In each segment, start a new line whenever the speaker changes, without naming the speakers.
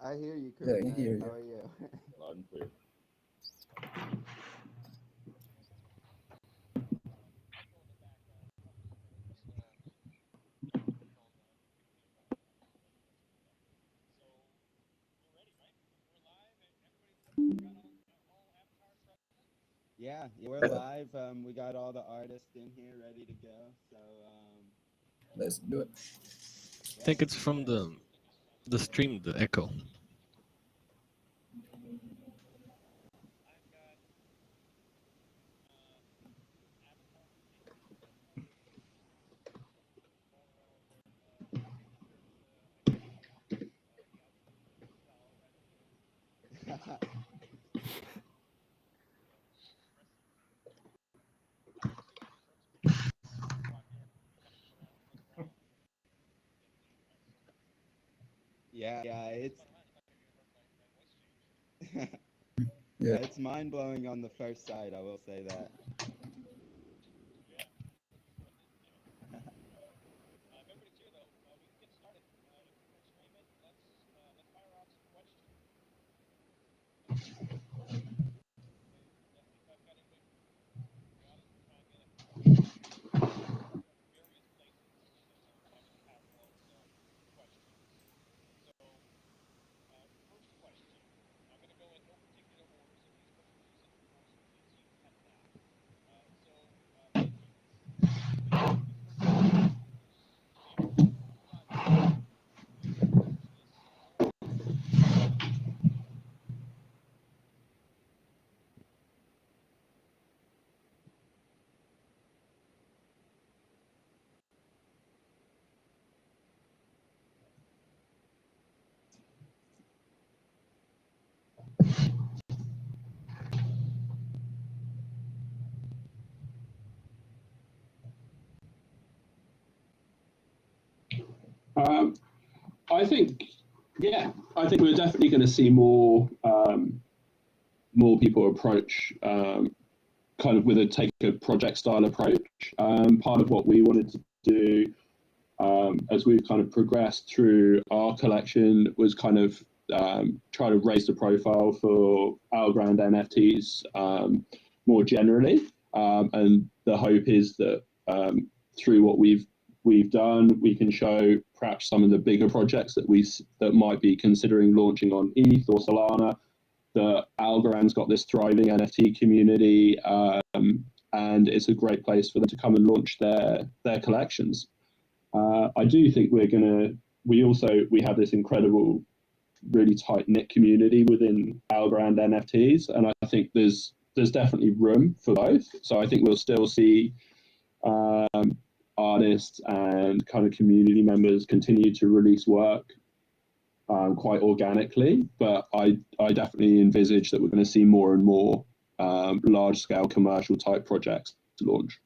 I hear you,
Yeah, I
Chris.
can hear
How
you.
are you?
Loud and clear.
Yeah, we're
Yeah,
live. We got all the artists in here ready to go. So,
let's do it.
I
yeah,
think
let's
it's
do
from
it.
the stream, the echo.
Yeah, it's
Yeah.
yeah, it's mind blowing on the first sight. I will say that.
Um, I think, yeah, I think we're definitely going to see more people approach kind of with a take a project style approach. Part of what we wanted to do as we've kind of progressed through our collection was kind of try to raise the profile for our brand NFTs more generally. And the hope is that through what we've done, we can show perhaps some of the bigger projects that might be considering launching on ETH or Solana. That Algorand's got this thriving NFT community, and it's a great place for them to come and launch their collections. I do think we have this incredible, really tight knit community within Algorand NFTs, and I think there's definitely room for both. So I think we'll still see artists and kind of community members continue to release work quite organically, but I definitely envisage that we're going to see more and more large scale commercial type projects to launch.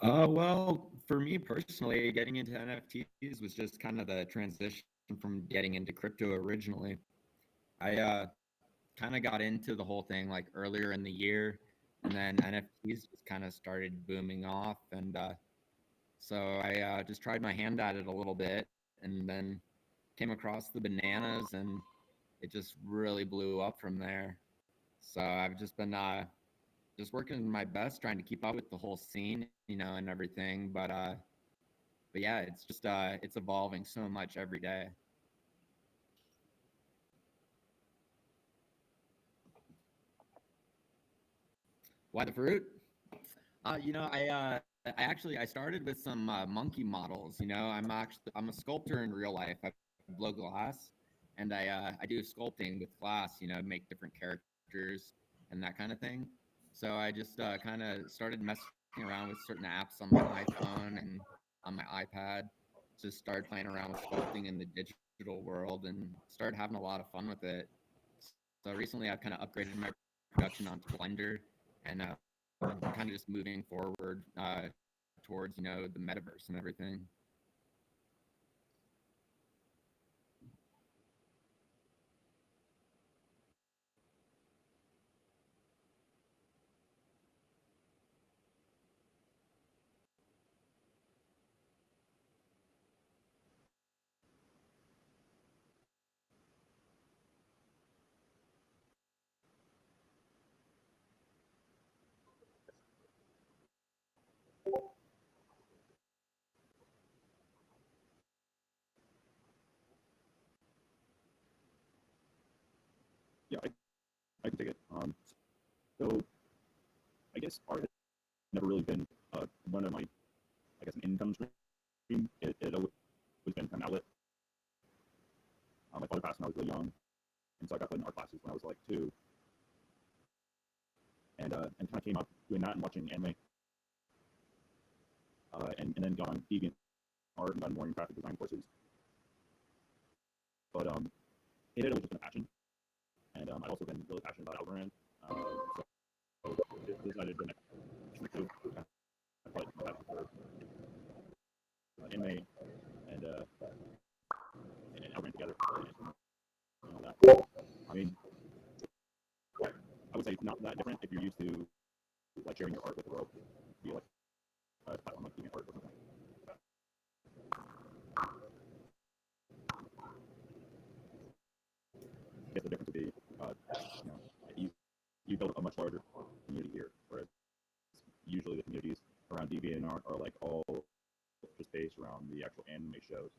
Well, for me personally, getting into NFTs was just kind of the transition from getting into crypto originally. I kind of got into the whole thing like earlier in the year, and then NFTs just kind of started booming off, and so I just tried my hand at it a little bit, and then came across the bananas, and it just really blew up from there. So I've just been just working my best trying to keep up with the whole scene, and everything. But yeah, it's just it's evolving so much every day. Why the fruit? I started with some monkey models. I'm a sculptor in real life. I blow glass, and I do sculpting with glass, you know, make different characters and that kind of thing. So I just kind of started messing around with certain apps on my iPhone and on my iPad. Just started playing around with sculpting in the digital world and started having a lot of fun with it. So recently, I've kind of upgraded my production onto Blender, and kind of just moving forward towards, you know, the metaverse and everything.
Yeah, I can take it. So I guess art has never really been one of my, I guess, an income stream. It always been an outlet. My father passed when I was really young, and so I got put in art classes when I was like 2, and kind of came up doing that and watching anime, and then got on deviant art and got more in graphic design courses. But it had always just been a passion, and I've also been really passionate about Algorand. So decided to next move. I probably my passion for anime and Algorand together. And all that. I mean, I would say it's not that different if you're used to like sharing your art with the world. Be like a platform like DeviantArt or something. I guess the difference would be, you know, you build a much larger community here, whereas usually the communities around DeviantArt are like all just based around the actual anime shows.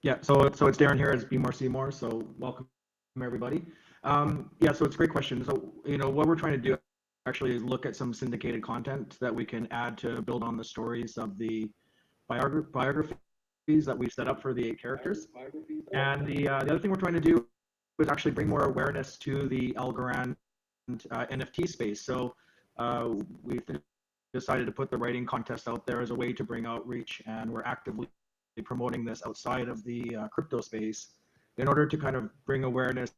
Yeah, so it's Darren here as Be More Seymour. So welcome everybody. Yeah, so it's a great question. So you know what we're trying to do actually is look at some syndicated content that we can add to build on the stories of the biographies that we've set up for the 8 characters. And the other thing we're trying to do is actually bring more awareness to the Algorand NFT space. So we've decided to put the writing contest out there as a way to bring outreach, and we're actively promoting this outside of the crypto space in order to kind of bring awareness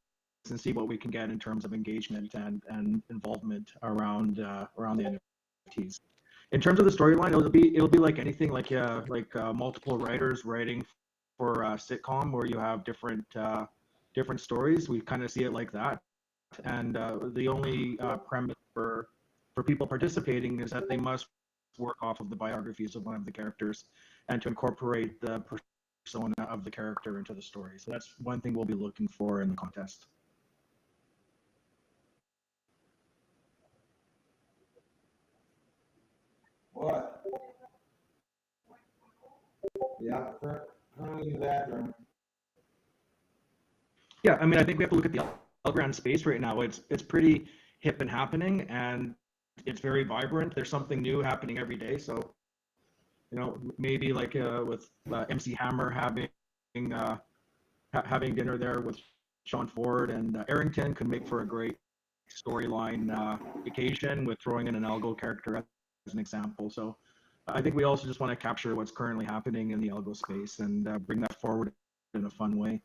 and see what we can get in terms of engagement and involvement around around the NFTs. In terms of the storyline, it'll be like anything, like multiple writers writing for a sitcom where you have different different stories. We kind of see it like that, and the only premise for people participating is that they must work off of the biographies of one of the characters and to incorporate the persona of the character into the story. So that's one thing we'll be looking for in the contest.
What? Yeah, currently in the bathroom.
Yeah, I mean, I think we have to look at the Algorand space right now. It's pretty hip and happening, and it's very vibrant. There's something new happening every day. So, you know, maybe like with MC Hammer having dinner there with Sean Ford and Arrington could make for a great storyline occasion with throwing in an algo character as an example. So I think we also just want to capture what's currently happening in the algo space and bring that forward in a fun way.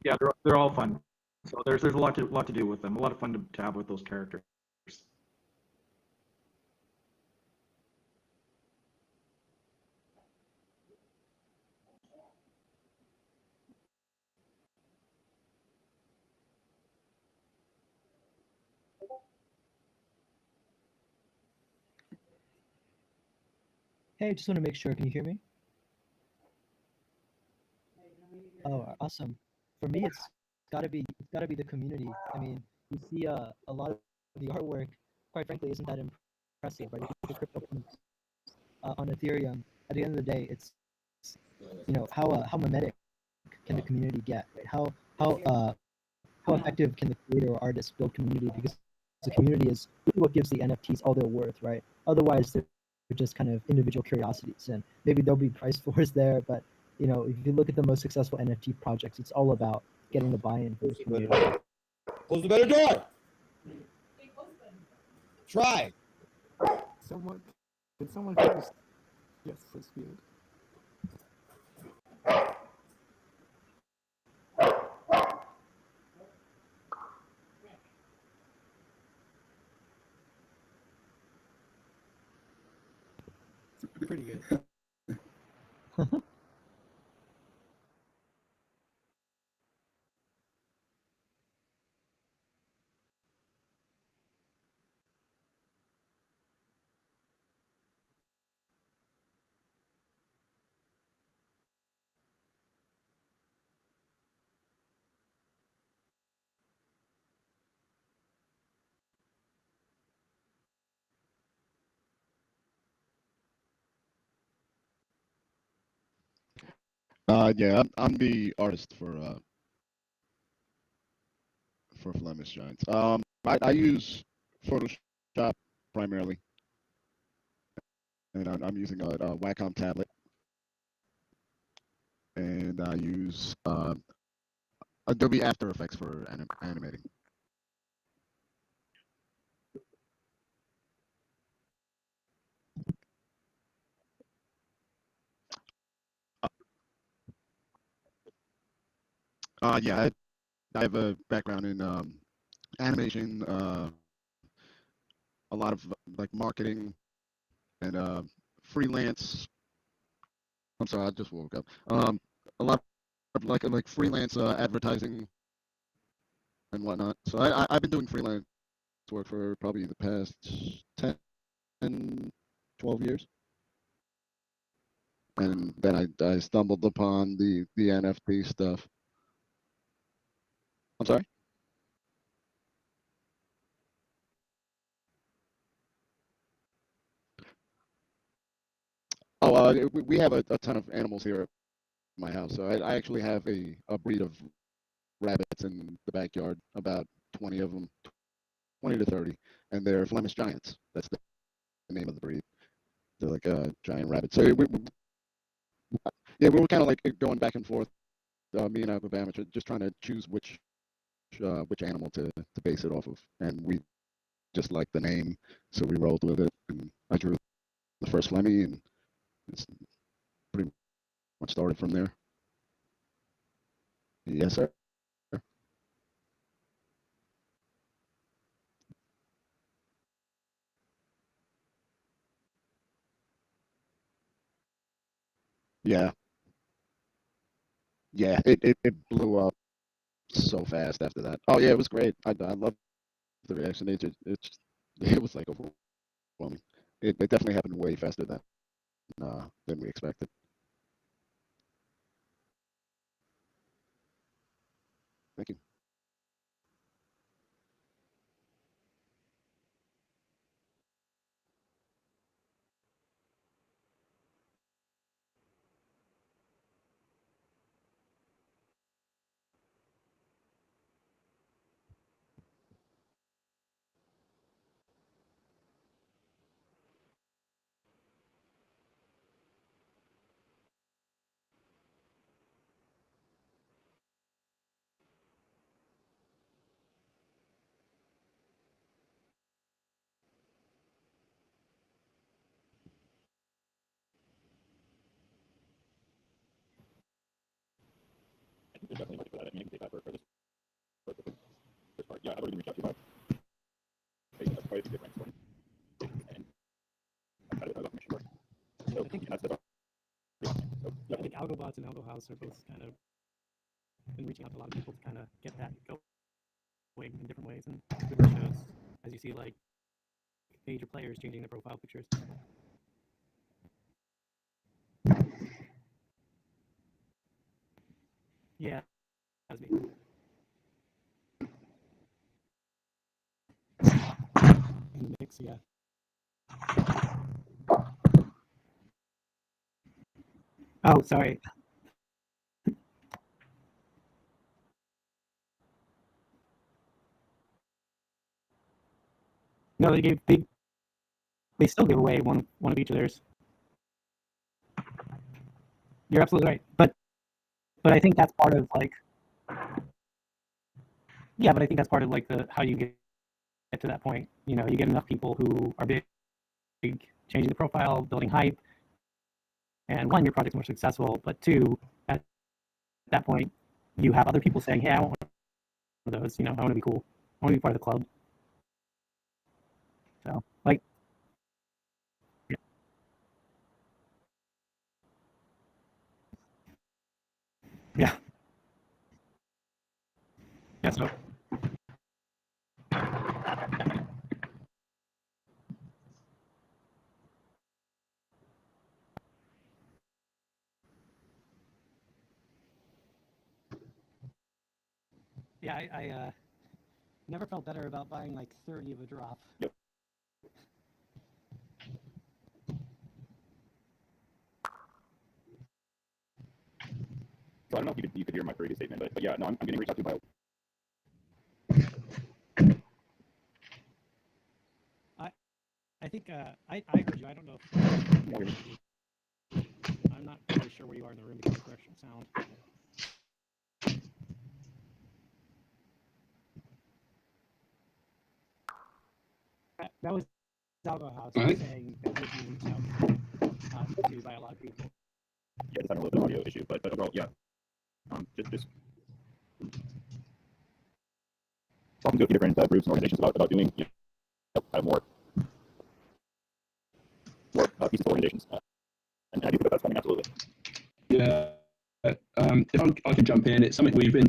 Yeah, they're all fun. So there's a lot to do with them. A lot of fun to have with those characters.
Hey, I just want to make sure. Can you hear me? Oh, awesome. For me, it's gotta be the community. I mean, you see a lot of the artwork, quite frankly, isn't that impressive, right? If you look at CryptoPunks on Ethereum, at the end of the day, it's how mimetic can the community get, right? How effective can the creator or artist build community? Because the community is really what gives the NFTs all their worth, right? Otherwise, they're just kind of individual curiosities, and maybe there'll be price wars there. But if you look at the most successful NFT projects, it's all about getting the buy-in from the community.
Close the better door. Try.
Someone, could someone please? Yes, please mute. Pretty good.
Yeah, I'm the artist for Flemish Giants. I use Photoshop primarily, and I'm using a Wacom tablet, and I use Adobe After Effects for animating. Yeah, I have a background in animation, a lot of like marketing and freelance. I'm sorry, I just woke up. A lot of like freelance advertising and whatnot. So I've been doing freelance work for probably the past 10, 12 years. And then I stumbled upon the NFT stuff. I'm sorry? Oh, we have a ton of animals here at my house. So I actually have a breed of rabbits in the backyard, about 20 of them, 20 to 30. And they're Flemish Giants. That's the name of the breed. They're like giant rabbits. So yeah, we were kind of like going back and forth, me and Alabama, just trying to choose which animal to base it off of. And we just liked the name, so we rolled with it. And I drew the first Flemmy, and it's pretty much started from there. Yes, sir. Yeah, yeah. It blew up so fast after that. Oh yeah, it was great. I love the reaction. It was like overwhelming. It definitely happened way faster than we expected. Thank you. There's definitely much for that. I mean, you can take that for this.
Algobots and Algo House are both kind of been reaching out to a lot of people to kind of get that going in different ways, and it shows, as you see, like major players changing their profile pictures. Yeah, that's me. In the mix, yeah. Oh, sorry. No, they still give away one of each of theirs. You're absolutely right, but I think that's part of like, yeah, but I think that's part of like the how you get to that point. You know, you get enough people who are big, changing the profile, building hype, and one, your project's more successful, but two, at that point, you have other people saying, hey, I want one of those, you know, I want to be cool, I want to be part of the club. So, like, yeah, yeah, yeah. So, yeah, I never felt better about buying like 30 of a drop.
Yep. So I don't know if you could hear my previous statement, but yeah, no, I'm getting reached out to by.
I think I heard you. I don't know if I'm not really sure where you are in the room because of the directional sound. That was Algo House saying that he's being reached out to by a lot of people.
Yeah, just having a little bit of audio issue, but overall, yeah, just talking to a few different groups and organizations about doing more pieces of organizations, and I do think that's coming absolutely.
Yeah, if I could jump in, it's something we've been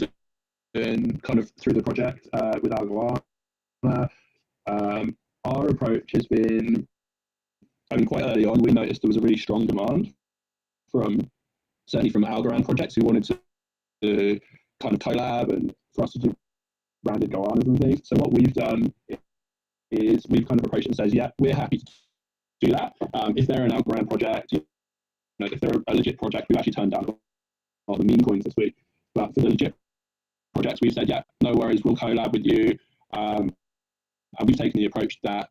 doing kind of through the project with Algoana. Our approach has been, I mean, quite early on, we noticed there was a really strong demand certainly from Algorand projects who wanted to kind of collab and for us to do branded goannas and things. So what we've done is we've kind of approached and says, yeah, we're happy to do that. If they're an Algorand project, you know, if they're a legit project, we've actually turned down all the meme coins this week. But for the legit projects, we've said, yeah, no worries, we'll collab with you. And we've taken the approach that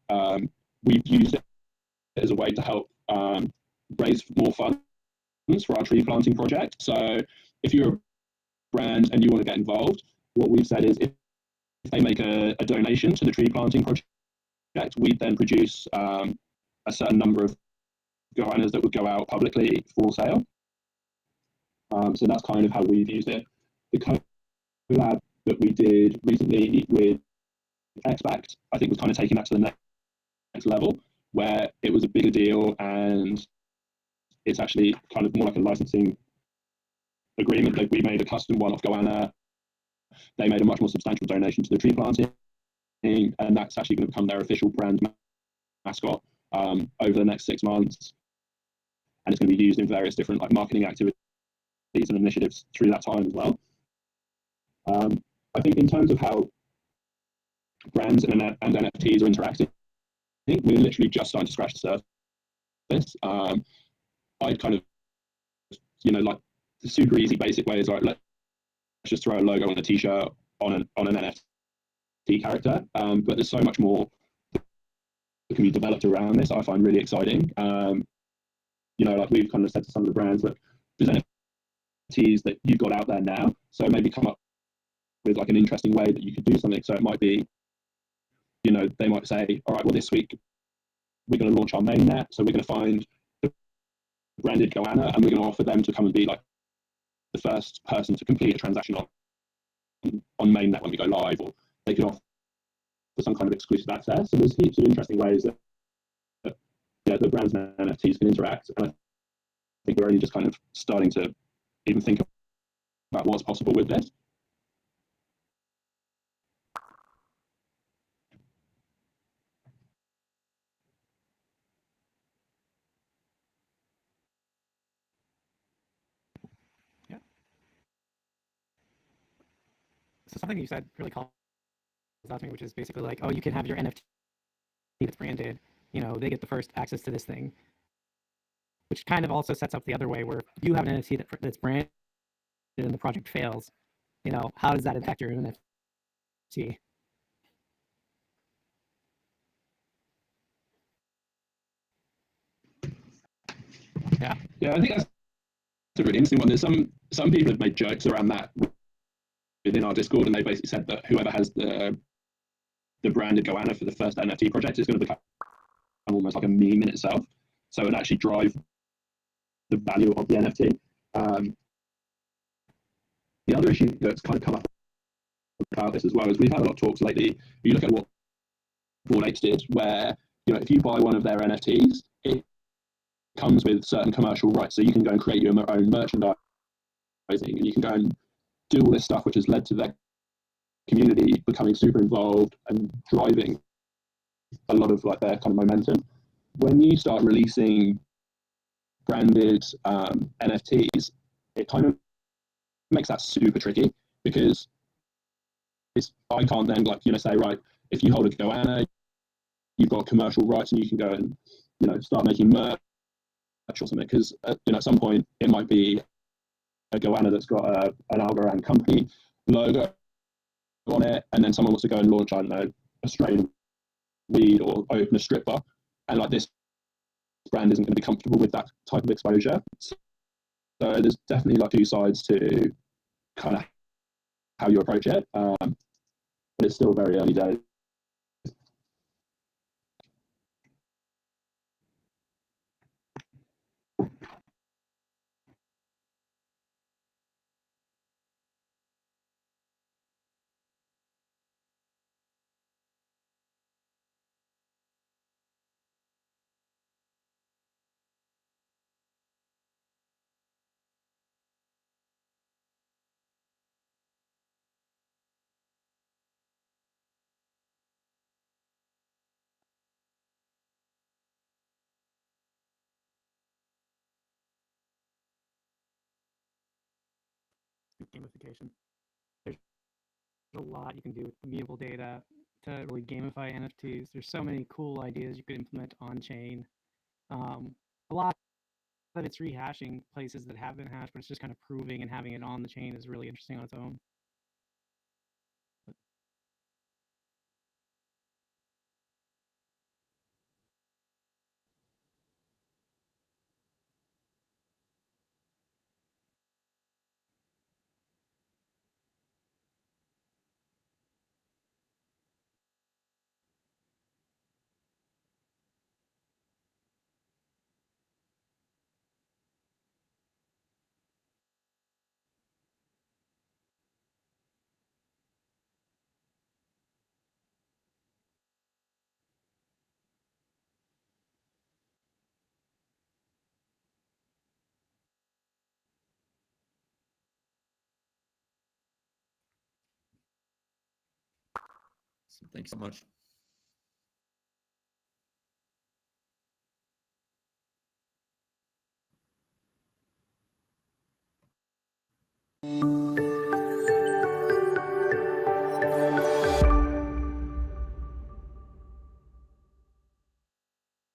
we've used it as a way to help raise more funds for our tree planting project. So if you're a brand and you want to get involved, what we've said is if they make a donation to the tree planting project, we'd then produce a certain number of goannas that would go out publicly for sale. So that's kind of how we've used it. The collab that we did recently with XBacked, I think was kind of taking that to the next level, where it was a bigger deal and it's actually kind of more like a licensing agreement. Like we made a custom one-off goanna. They made a much more substantial donation to the tree planting, and that's actually going to become their official brand mascot over the next 6 months. And it's going to be used in various different like marketing activities and initiatives through that time as well. I think in terms of how brands and NFTs are interacting, I think we're literally just starting to scratch the surface. I'd kind of, you know, like the super easy basic way is like, let's just throw a logo on a t-shirt on an NFT character. But there's so much more that can be developed around this. I find really exciting. You know, like we've kind of said to some of the brands that there's NFTs that you've got out there now. So maybe come up with like an interesting way that you could do something. So it might be, you know, they might say, all right, well, this week we're going to launch our mainnet. So we're going to find the branded goanna and we're going to offer them to come and be like the first person to complete a transaction on mainnet when we go live, or they can offer some kind of exclusive access. So there's heaps of interesting ways that the brands and NFTs can interact. And I think we're only just kind of starting to even think about what's possible with this.
Yeah. So something you said really calls out to me, which is basically like, oh, you can have your NFT that's branded, they get the first access to this thing, which kind of also sets up the other way where you have an NFT that's branded and the project fails, how does that affect your NFT?
Yeah, I think that's a really interesting one. There's some people have made jokes around that within our Discord, and they basically said that whoever has the branded goanna for the first NFT project is going to become almost like a meme in itself. So it actually drive the value of the NFT. The other issue that's kind of come up about this as well is we've had a lot of talks lately. You look at what Bored Apes did, where if you buy one of their NFTs, it comes with certain commercial rights, so you can go and create your own merchandising, and you can go and do all this stuff, which has led to their community becoming super involved and driving a lot of like their kind of momentum. When you start releasing branded NFTs, it kind of makes that super tricky, because I can't then say, right, if you hold a goanna, you've got commercial rights and you can go and start making merch or something, because at some point it might be a goanna that's got an Algorand company logo on it, and then someone wants to go and launch, I don't know, a strain of weed or open a strip bar, and this brand isn't going to be comfortable with that type of exposure. So there's definitely two sides to kind of how you approach it, but it's still very early days.
Gamification. There's a lot you can do with immutable data to really gamify NFTs. There's so many cool ideas you could implement on chain. A lot of it's rehashing places that have been hashed, but it's just kind of proving and having it on the chain is really interesting on its own.
Thanks so much.